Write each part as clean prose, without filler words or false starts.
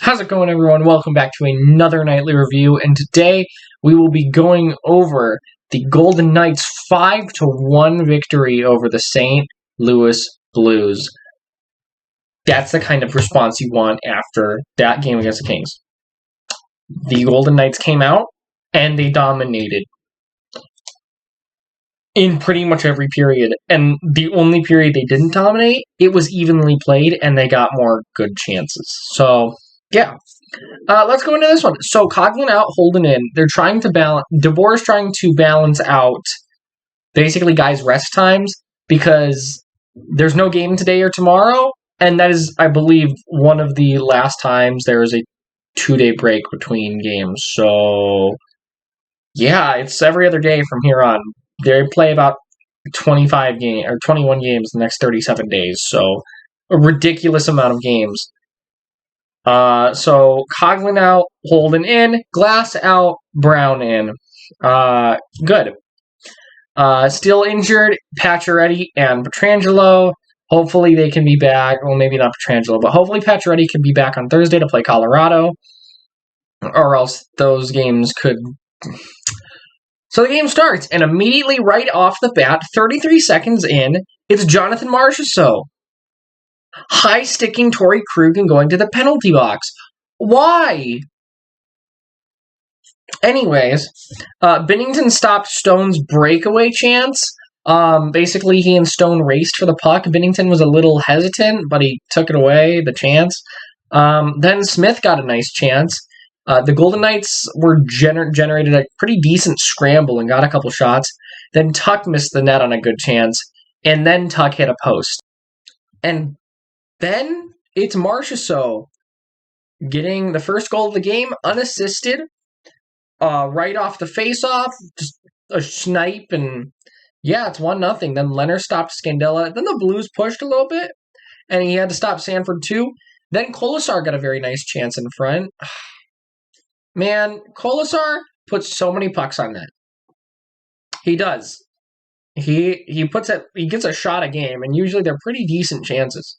How's it going, everyone? Welcome back to another nightly review, and today we will be going over the Golden Knights' 5-1 victory over the St. Louis Blues. That's the kind of response you want after that game against the Kings. The Golden Knights came out, and they dominated in pretty much every period, and the only period they didn't dominate, it was evenly played, and they got more good chances. So, yeah. Let's go into this one. So, Coughlin out, Holden in. They're trying to balance. DeBoer's trying to balance out basically guys' rest times because there's no game today or tomorrow, and that is, I believe, one of the last times there is a 2-day break between games. So, yeah, it's every other day from here on. They play about 21 games in the next 37 days. So, a ridiculous amount of games. So Coughlin out, Holden in, Glass out, Brown in. Good. Still injured, Pacioretty and Pietrangelo. Hopefully they can be back. Well, maybe not Pietrangelo, but hopefully Pacioretty can be back on Thursday to play Colorado. Or else those games could... So the game starts, and immediately right off the bat, 33 seconds in, it's Jonathan Marchessault high-sticking Torrey Krug and going to the penalty box. Why? Anyways, Binnington stopped Stone's breakaway chance. Basically, he and Stone raced for the puck. Binnington was a little hesitant, but he took it away, the chance. Then Smith got a nice chance. The Golden Knights were generated a pretty decent scramble and got a couple shots. Then Tuck missed the net on a good chance, and then Tuck hit a post. And then it's Marchessault getting the first goal of the game unassisted, right off the face-off, just a snipe, and yeah, it's 1-0. Then Leonard stopped Scandella. Then the Blues pushed a little bit, and he had to stop Sanford too. Then Kolesar got a very nice chance in front. Man, Kolesar puts so many pucks on net. He does. He gets a shot a game, and usually they're pretty decent chances.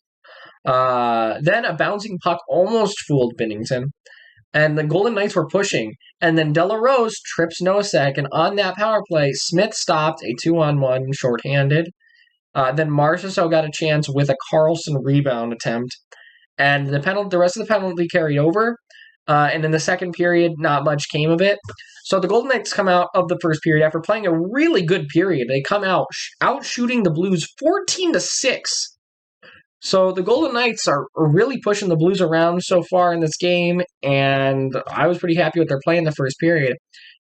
Then a bouncing puck almost fooled Binnington, and the Golden Knights were pushing, and then De La Rose trips Nosek, and on that power play, Smith stopped a 2-on-1 shorthanded. Then Marchessault got a chance with a Carlson rebound attempt, and the rest of the penalty carried over, and in the second period, not much came of it. So the Golden Knights come out of the first period after playing a really good period. They come out shooting the Blues 14-6. So the Golden Knights are really pushing the Blues around so far in this game, and I was pretty happy with their play in the first period.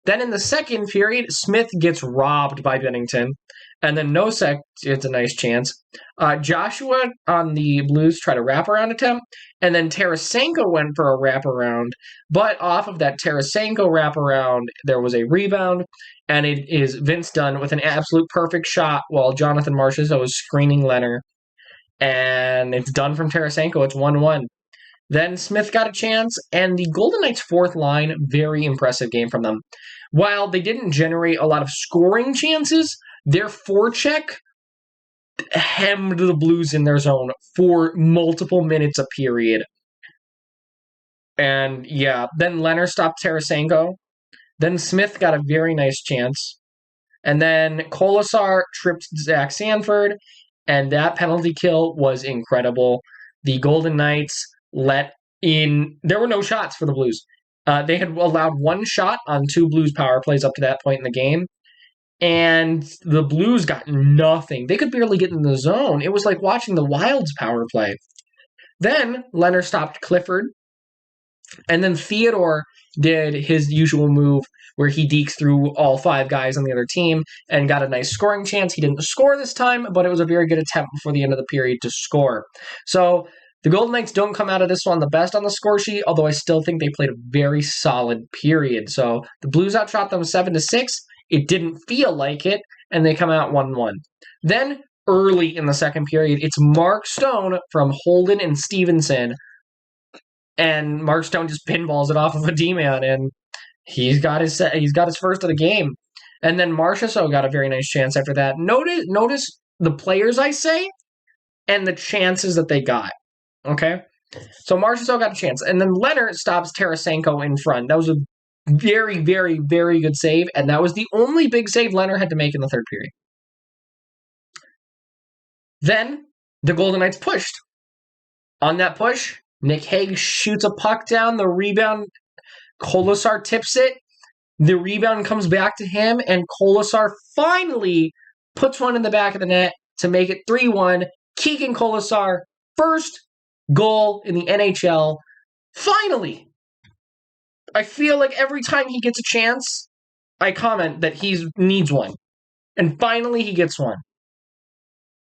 Then in the second period, Smith gets robbed by Binnington, and then Nosek gets a nice chance. Joshua on the Blues tried a wraparound attempt, and then Tarasenko went for a wraparound, but off of that Tarasenko wraparound, there was a rebound, and it is Vince Dunn with an absolute perfect shot while Jonathan Marchessault was screening Leonard. And it's done from Tarasenko. It's 1-1. Then Smith got a chance, and the Golden Knights' fourth line, very impressive game from them. While they didn't generate a lot of scoring chances, their forecheck hemmed the Blues in their zone for multiple minutes a period. And yeah, then Leonard stopped Tarasenko. Then Smith got a very nice chance. And then Kolesar tripped Zach Sanford. And that penalty kill was incredible. The Golden Knights let in... There were no shots for the Blues. They had allowed one shot on 2 Blues power plays up to that point in the game. And the Blues got nothing. They could barely get in the zone. It was like watching the Wild's power play. Then Leonard stopped Clifford. And then Theodore did his usual move where he dekes through all 5 guys on the other team and got a nice scoring chance. He didn't score this time, but it was a very good attempt before the end of the period to score. So the Golden Knights don't come out of this one the best on the score sheet, although I still think they played a very solid period. So the Blues outshot them 7-6. It didn't feel like it, and they come out 1-1. Then early in the second period, it's Mark Stone from Holden and Stevenson. And Mark Stone just pinballs it off of a D-man, and he's got his first of the game. And then Marchessault got a very nice chance after that. Notice the players I say and the chances that they got. Okay? So Marchessault got a chance. And then Leonard stops Tarasenko in front. That was a very, very, very good save. And that was the only big save Leonard had to make in the third period. Then the Golden Knights pushed. On that push, Nick Hague shoots a puck down. The rebound, Kolesar tips it. The rebound comes back to him, and Kolesar finally puts one in the back of the net to make it 3-1. Keegan Kolesar, first goal in the NHL. Finally! I feel like every time he gets a chance, I comment that he needs one. And finally he gets one.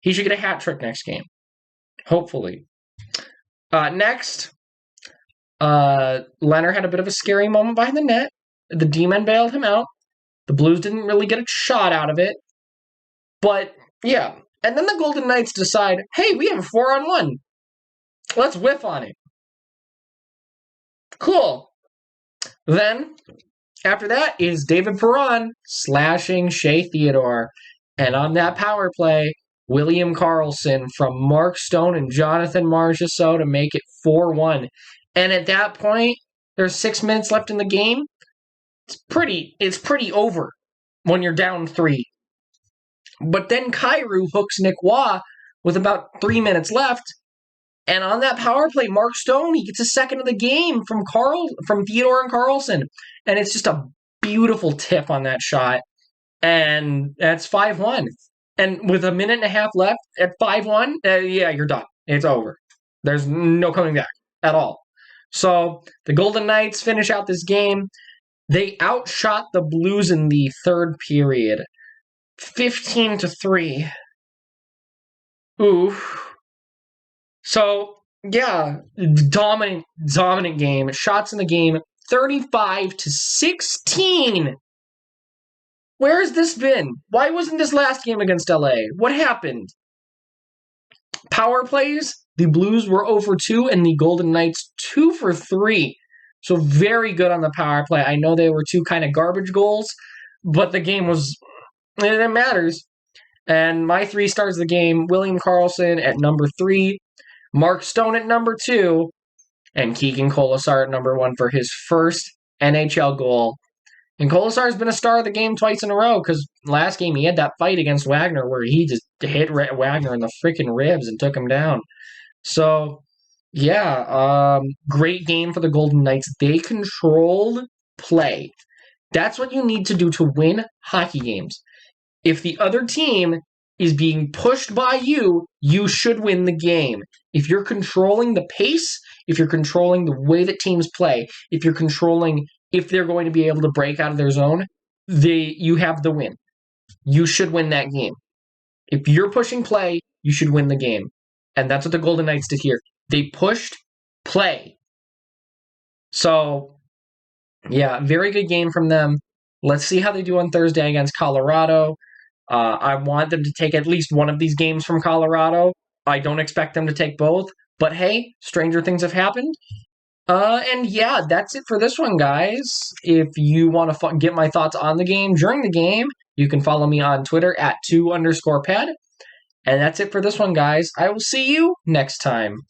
He should get a hat trick next game. Hopefully. Next, Leonard had a bit of a scary moment behind the net. The D-men bailed him out. The Blues didn't really get a shot out of it. But, yeah. And then the Golden Knights decide, hey, we have a 4-on-1. Let's whiff on it. Cool. Then, after that, is David Perron slashing Shea Theodore. And on that power play, William Karlsson from Mark Stone and Jonathan Marchessault to make it 4-1. And at that point, there's 6 minutes left in the game. It's pretty over when you're down 3. But then Kyrou hooks Nick Waugh with about 3 minutes left. And on that power play, Mark Stone, he gets a second of the game from Theodore and Karlsson. And it's just a beautiful tip on that shot. And that's 5-1. And with a minute and a half left at 5-1, yeah, you're done. It's over. There's no coming back at all. So the Golden Knights finish out this game. They outshot the Blues in the third period, 15-3. Oof. So, yeah, dominant game. Shots in the game, 35-16. Where has this been? Why wasn't this last game against LA? What happened? Power plays, the Blues were 0-for-2 and the Golden Knights 2-for-3. So very good on the power play. I know they were 2 kind of garbage goals, but the game was, it matters. And my 3 stars of the game, William Karlsson at number 3, Mark Stone at number 2, and Keegan Kolesar at number 1 for his first NHL goal. And Kolesar has been a star of the game twice in a row because last game he had that fight against Wagner where he just hit Wagner in the freaking ribs and took him down. So, yeah, great game for the Golden Knights. They controlled play. That's what you need to do to win hockey games. If the other team is being pushed by you, you should win the game. If you're controlling the pace, if you're controlling the way that teams play, if you're controlling if they're going to be able to break out of their zone, you have the win. You should win that game. If you're pushing play, you should win the game. And that's what the Golden Knights did here. They pushed play. So, yeah, very good game from them. Let's see how they do on Thursday against Colorado. I want them to take at least one of these games from Colorado. I don't expect them to take both. But hey, stranger things have happened. And yeah, that's it for this one, guys. If you want to get my thoughts on the game during the game, you can follow me on Twitter at 2_ped. And that's it for this one, guys. I will see you next time.